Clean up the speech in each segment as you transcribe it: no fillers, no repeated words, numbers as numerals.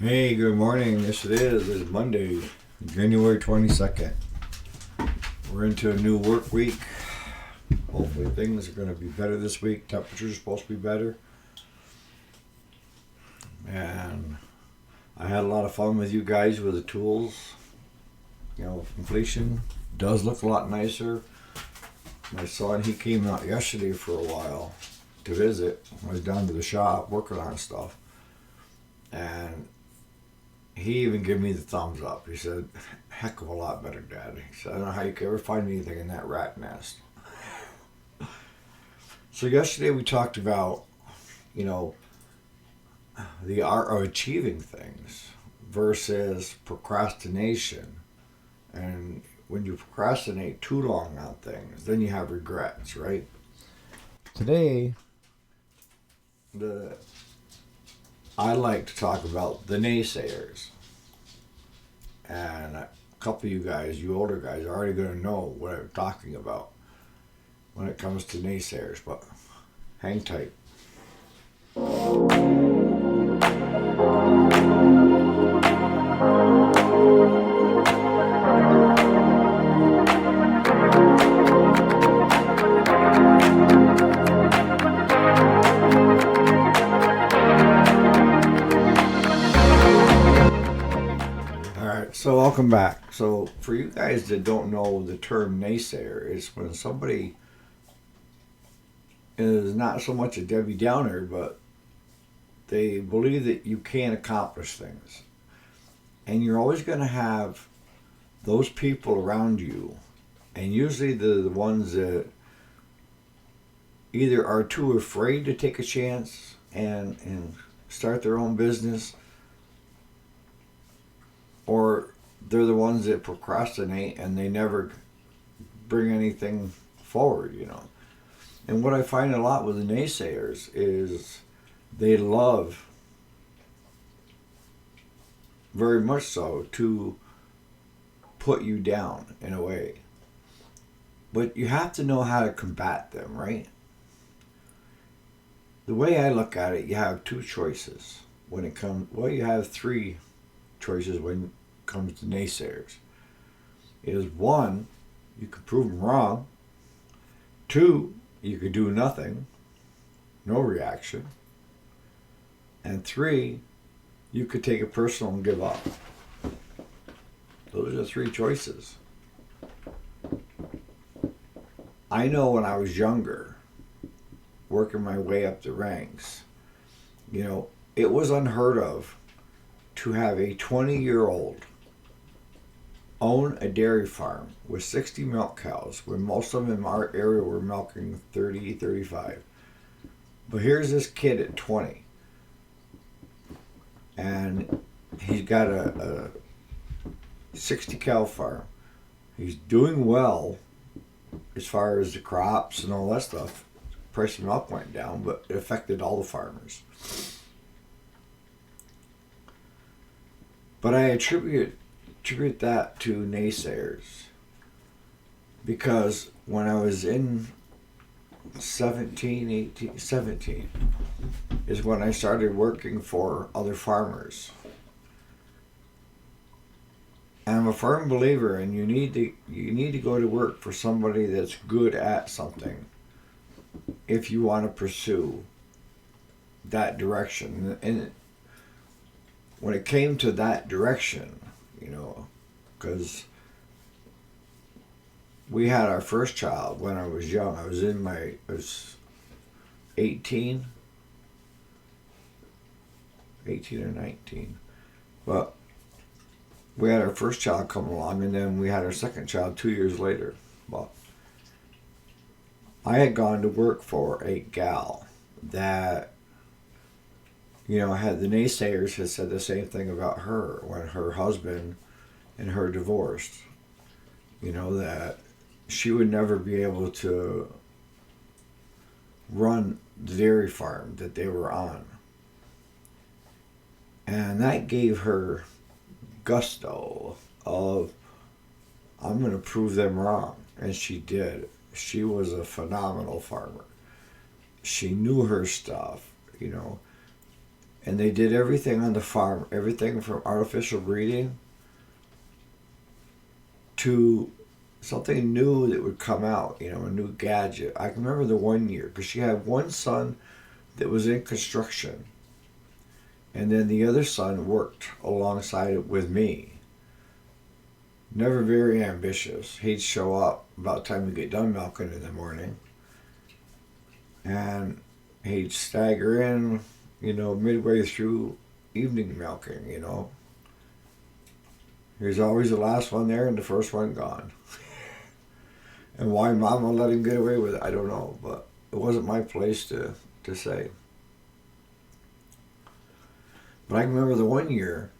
Hey, good morning. Yes, it is. It's Monday, January 22nd. We're into a new work week. Hopefully, things are going to be better this week. Temperatures are supposed to be better. And I had a lot of fun with you guys with the tools. Completion does look a lot nicer. My son, he came out yesterday for a while to visit. I was down to the shop working on stuff. And he even gave me the thumbs up. He said, heck of a lot better, Dad. He said, I don't know how you could ever find anything in that rat nest. So yesterday we talked about, you know, the art of achieving things versus procrastination. And when you procrastinate too long on things, then you have regrets, right? Today, I like to talk about the naysayers. And a couple of you guys, you older guys, are already going to know what I'm talking about when it comes to naysayers, but hang tight. Alright, so welcome back. So for you guys that don't know the term naysayer, is when somebody is not so much a Debbie Downer, but they believe that you can't accomplish things. And you're always going to have those people around you, and usually the ones that either are too afraid to take a chance and start their own business, or they're the ones that procrastinate and they never bring anything forward. And what I find a lot with the naysayers is they love, very much so, to put you down in a way. But you have to know how to combat them, right? The way I look at it, you have two choices when it comes, well, you have three choices when it comes to naysayers. Is one, you can prove them wrong. Two, you could do nothing, no reaction. And three, you could take it personal and give up. Those are the three choices. I know when I was younger, working my way up the ranks, it was unheard of to have a 20-year-old own a dairy farm with 60 milk cows, when most of them in our area were milking 30, 35. But here's this kid at 20, and he's got a 60 cow farm. He's doing well as far as the crops and all that stuff. Price of milk went down, but it affected all the farmers. But I attribute that to naysayers, because when I was in 17 is when I started working for other farmers. And I'm a firm believer in you need to go to work for somebody that's good at something if you want to pursue that direction. And when it came to that direction, because we had our first child when I was young. I was 18 or 19. But we had our first child come along, and then we had our second child 2 years later. But I had gone to work for a gal that, had the naysayers had said the same thing about her when her husband and her divorced. That she would never be able to run the dairy farm that they were on. And that gave her gusto of, I'm going to prove them wrong. And she did. She was a phenomenal farmer. She knew her stuff, And they did everything on the farm, everything from artificial breeding to something new that would come out, a new gadget. I can remember the one year, because she had one son that was in construction, and then the other son worked alongside it with me. Never very ambitious. He'd show up about the time we get done milking in the morning, and he'd stagger in, midway through evening milking, He was always the last one there and the first one gone. And why Mama let him get away with it, I don't know, but it wasn't my place to say. But I can remember the one year,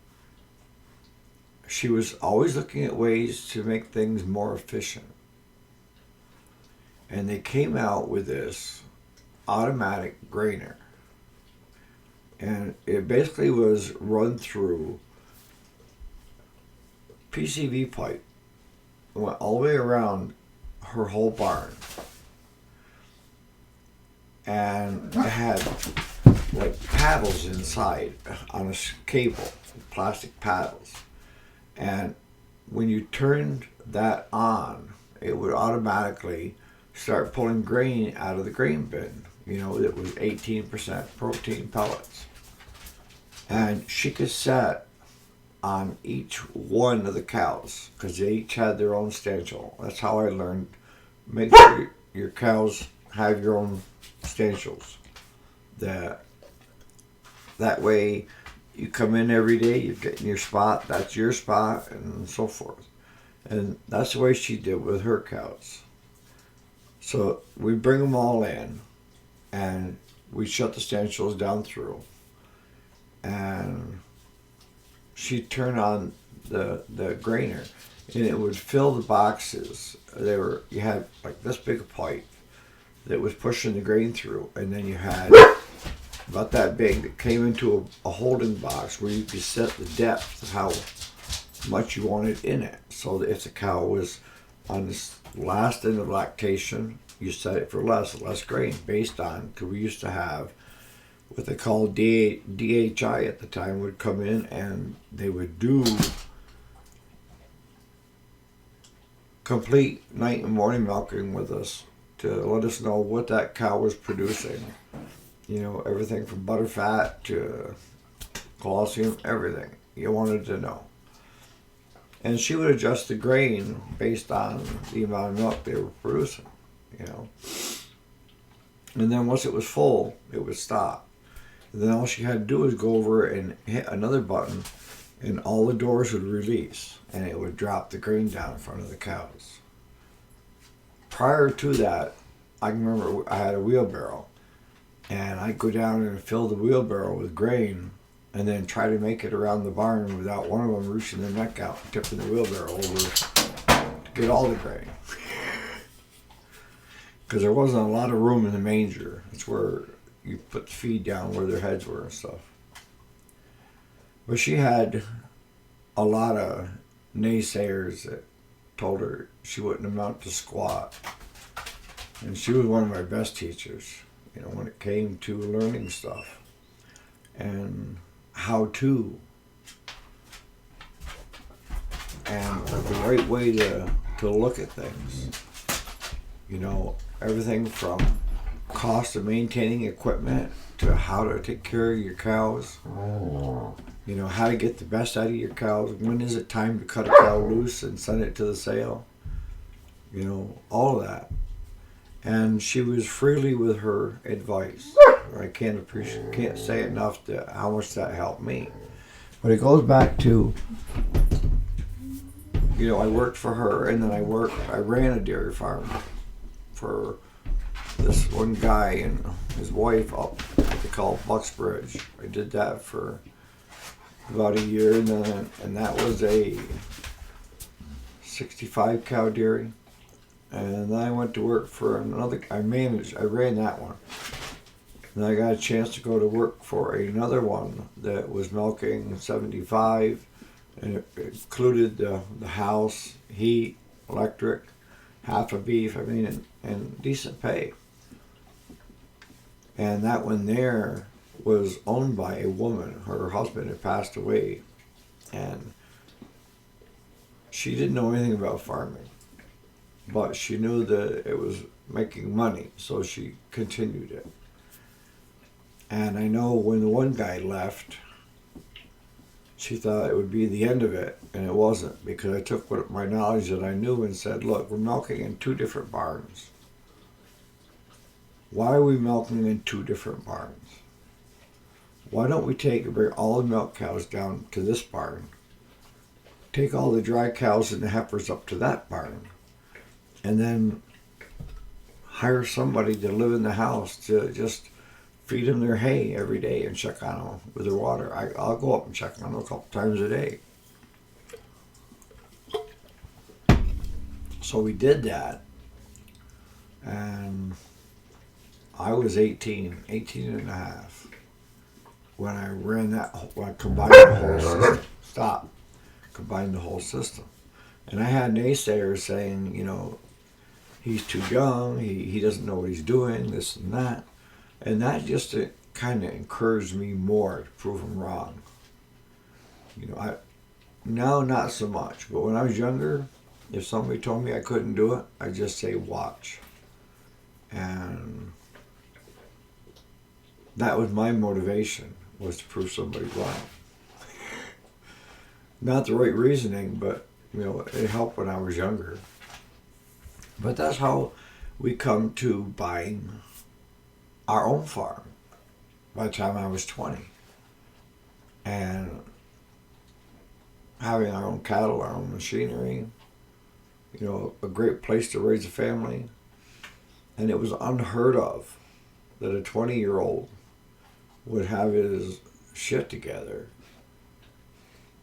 she was always looking at ways to make things more efficient. And they came out with this automatic grainer. And it basically was run through PCV pipe. It went all the way around her whole barn. And it had like paddles inside on a cable, plastic paddles. And when you turned that on, it would automatically start pulling grain out of the grain bin. It was 18% protein pellets. And she could set on each one of the cows, because they each had their own stanchial. That's how I learned. Make sure your cows have your own stanchials. That way you come in every day, you're getting your spot, that's your spot, and so forth. And that's the way she did with her cows. So we bring them all in, and we shut the stanchials down through. And she'd turn on the grainer, and it would fill the boxes. You had like this big a pipe that was pushing the grain through, and then you had about that big that came into a holding box where you could set the depth of how much you wanted in it. So that if the cow was on this last end of lactation, you set it for less grain based on, because we used to have what they called DHI at the time would come in, and they would do complete night and morning milking with us to let us know what that cow was producing. Everything from butterfat to calcium, everything you wanted to know. And she would adjust the grain based on the amount of milk they were producing, And then once it was full, it would stop. And then all she had to do was go over and hit another button, and all the doors would release, and it would drop the grain down in front of the cows. Prior to that, I can remember I had a wheelbarrow, and I'd go down and fill the wheelbarrow with grain, and then try to make it around the barn without one of them reaching their neck out and tipping the wheelbarrow over to get all the grain. Because there wasn't a lot of room in the manger. It's where you put the feed down where their heads were and stuff. But she had a lot of naysayers that told her she wouldn't amount to squat. And she was one of my best teachers, when it came to learning stuff and how to, and the right way to look at things. Everything from cost of maintaining equipment to how to take care of your cows. How to get the best out of your cows. When is it time to cut a cow loose and send it to the sale? All of that. And she was freely with her advice. I can't say enough how much that helped me. But it goes back to, I worked for her, and then I ran a dairy farm for this one guy and his wife up what they call Bucksbridge. I did that for about a year, and that was a 65 cow dairy. And then I went to work for another. I ran that one. And I got a chance to go to work for another one that was milking 75, and it included the house, heat, electric, half a beef, and decent pay. And that one there was owned by a woman. Her husband had passed away, and she didn't know anything about farming, but she knew that it was making money, so she continued it. And I know when the one guy left, she thought it would be the end of it, and it wasn't, because I took what my knowledge that I knew and said, look, we're milking in 2 different barns. Why are we milking in 2 different barns? Why don't we bring all the milk cows down to this barn, take all the dry cows and the heifers up to that barn, and then hire somebody to live in the house to just feed them their hay every day and check on them with their water. I'll go up and check on them a couple times a day. So we did that, and I was 18 and a half when I combined the whole system. Combined the whole system. And I had naysayers saying, he's too young, he doesn't know what he's doing, this and that. And that just kind of encouraged me more to prove him wrong. Now not so much, but when I was younger, if somebody told me I couldn't do it, I'd just say, watch. And that was my motivation, was to prove somebody wrong. Not the right reasoning, but it helped when I was younger. But that's how we come to buying our own farm by the time I was 20. And having our own cattle, our own machinery, a great place to raise a family. And it was unheard of that a 20-year-old would have his shit together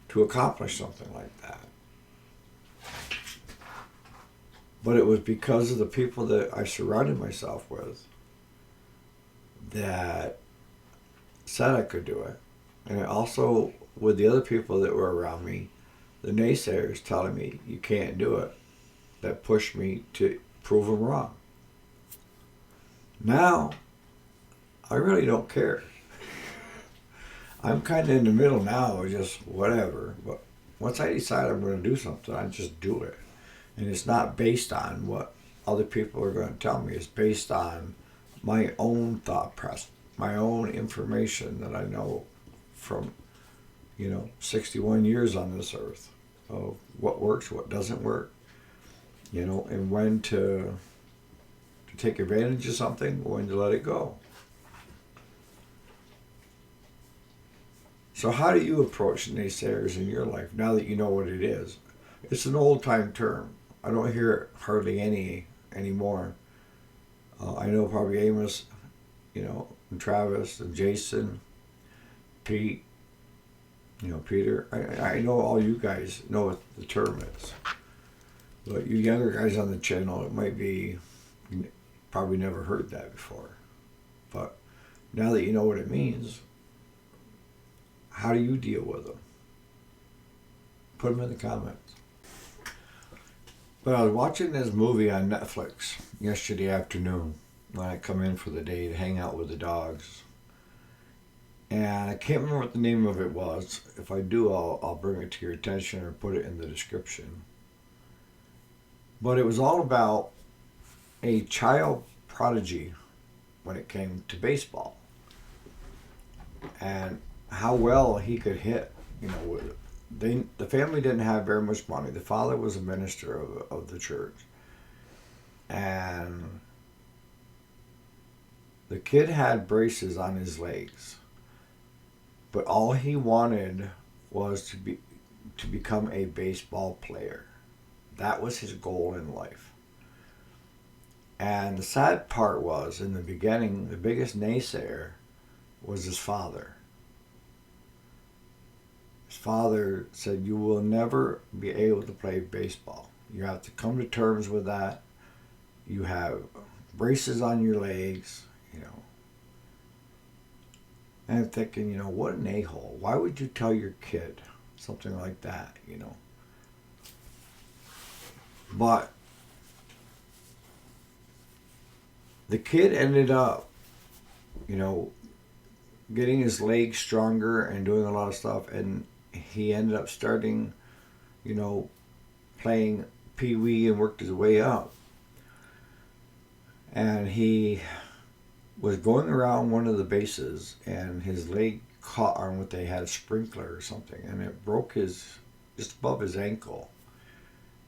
to accomplish something like that. But it was because of the people that I surrounded myself with that said I could do it. And also with the other people that were around me, the naysayers telling me you can't do it, that pushed me to prove them wrong. Now, I really don't care. I'm kind of in the middle now, just whatever. But once I decide I'm going to do something, I just do it. And it's not based on what other people are going to tell me. It's based on my own thought process, my own information that I know from, 61 years on this earth of what works, what doesn't work, and when to take advantage of something, when to let it go. So how do you approach naysayers in your life now that you know what it is? It's an old-time term. I don't hear it hardly anymore. I know probably Amos, and Travis and Jason, Pete, Peter. I know all you guys know what the term is. But you younger guys on the channel, it might be, probably never heard that before. But now that you know what it means, how do you deal with them? Put them in the comments. But I was watching this movie on Netflix yesterday afternoon when I come in for the day to hang out with the dogs. And I can't remember what the name of it was. If I do, I'll bring it to your attention or put it in the description. But it was all about a child prodigy when it came to baseball. And how well he could hit, the family didn't have very much money. The father was a minister of the church. And the kid had braces on his legs. But all he wanted was to become a baseball player. That was his goal in life. And the sad part was, in the beginning, the biggest naysayer was his father. His father said, you will never be able to play baseball. You have to come to terms with that. You have braces on your legs, And I'm thinking, what an a-hole. Why would you tell your kid something like that, But the kid ended up, getting his legs stronger and doing a lot of stuff, and he ended up starting, you know, playing Pee Wee and worked his way up. And he was going around one of the bases, and his leg caught on what they had, a sprinkler or something, and it broke his, just above his ankle.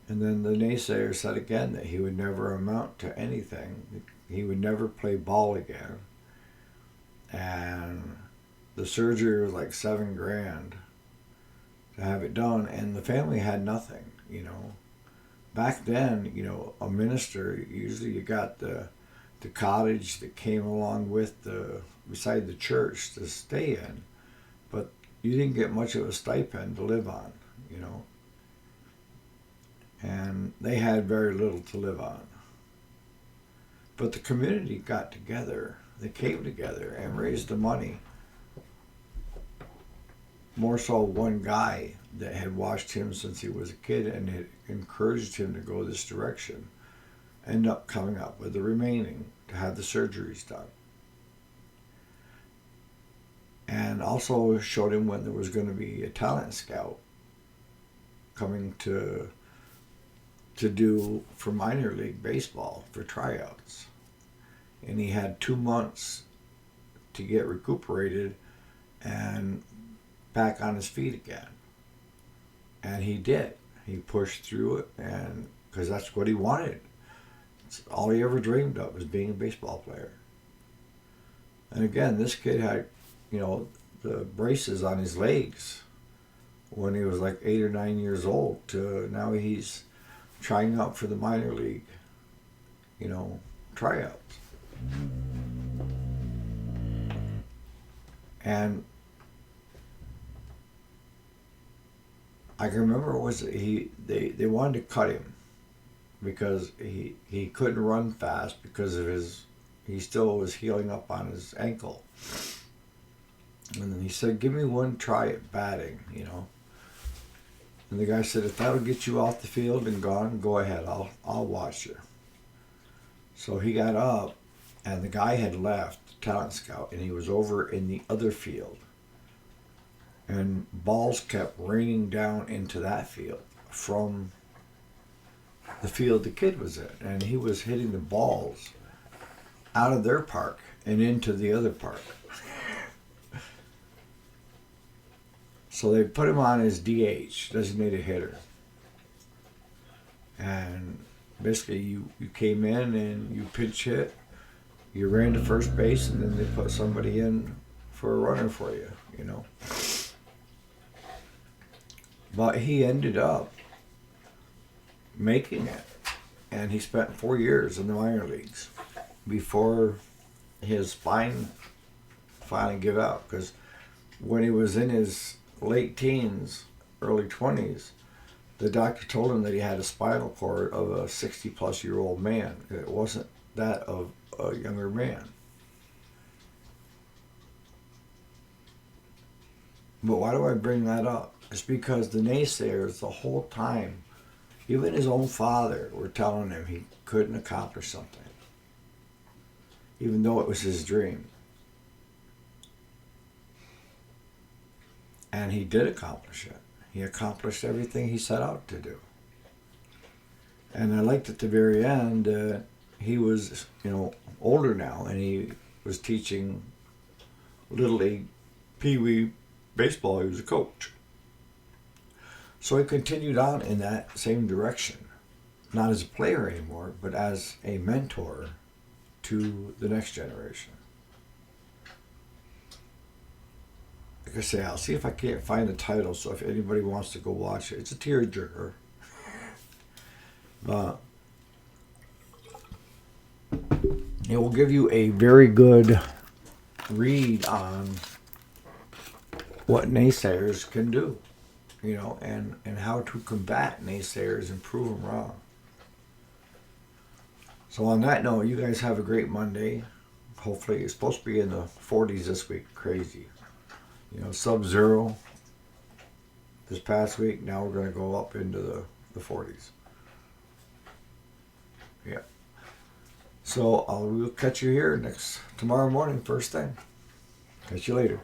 And then the naysayer said again that he would never amount to anything. He would never play ball again. And the surgery was like $7,000 to have it done, and the family had nothing, you know. Back then, you know, a minister, usually you got the cottage that came along with beside the church to stay in, but you didn't get much of a stipend to live on, you know. And they had very little to live on. But the community got together. They came together and raised the money. More so one guy that had watched him since he was a kid and had encouraged him to go this direction ended up coming up with the remaining to have the surgeries done. And also showed him when there was going to be a talent scout coming to do for minor league baseball for tryouts. And he had 2 months to get recuperated and back on his feet again. And he did. He pushed through it, and because that's what he wanted. It's all he ever dreamed of, was being a baseball player. And again, this kid had, you know, the braces on his legs when he was like 8 or 9 years old, to now he's trying out for the minor league, you know, tryouts. And I can remember they wanted to cut him because he couldn't run fast because of he still was healing up on his ankle. And then he said, give me one try at batting, you know. And the guy said, if that'll get you off the field and gone, go ahead, I'll watch you. So he got up, and the guy had left, the talent scout, and he was over in the other field. And balls kept raining down into that field from the field the kid was in. And he was hitting the balls out of their park and into the other park. So they put him on as DH, designated hitter. And basically you came in and you pinch hit, you ran to first base, and then they put somebody in for a runner for you, you know. But he ended up making it, and he spent 4 years in the minor leagues before his spine finally gave out. Because when he was in his late teens, early 20s, the doctor told him that he had a spinal cord of a 60-plus-year-old man. It wasn't that of a younger man. But why do I bring that up? It's because the naysayers the whole time, even his own father, were telling him he couldn't accomplish something, even though it was his dream. And he did accomplish it. He accomplished everything he set out to do. And I liked at the very end, he was, you know, older now, and he was teaching Little League, Pee Wee baseball. He was a coach. So he continued on in that same direction, not as a player anymore, but as a mentor to the next generation. Like I say, I'll see if I can't find the title, so if anybody wants to go watch it, it's a tearjerker. But it will give you a very good read on what naysayers can do, you know, and how to combat naysayers and prove them wrong. So on that note, you guys have a great Monday. Hopefully, it's supposed to be in the 40s this week. Crazy. You know, sub-zero this past week. Now we're going to go up into the 40s. Yeah. So we'll catch you here tomorrow morning, first thing. Catch you later.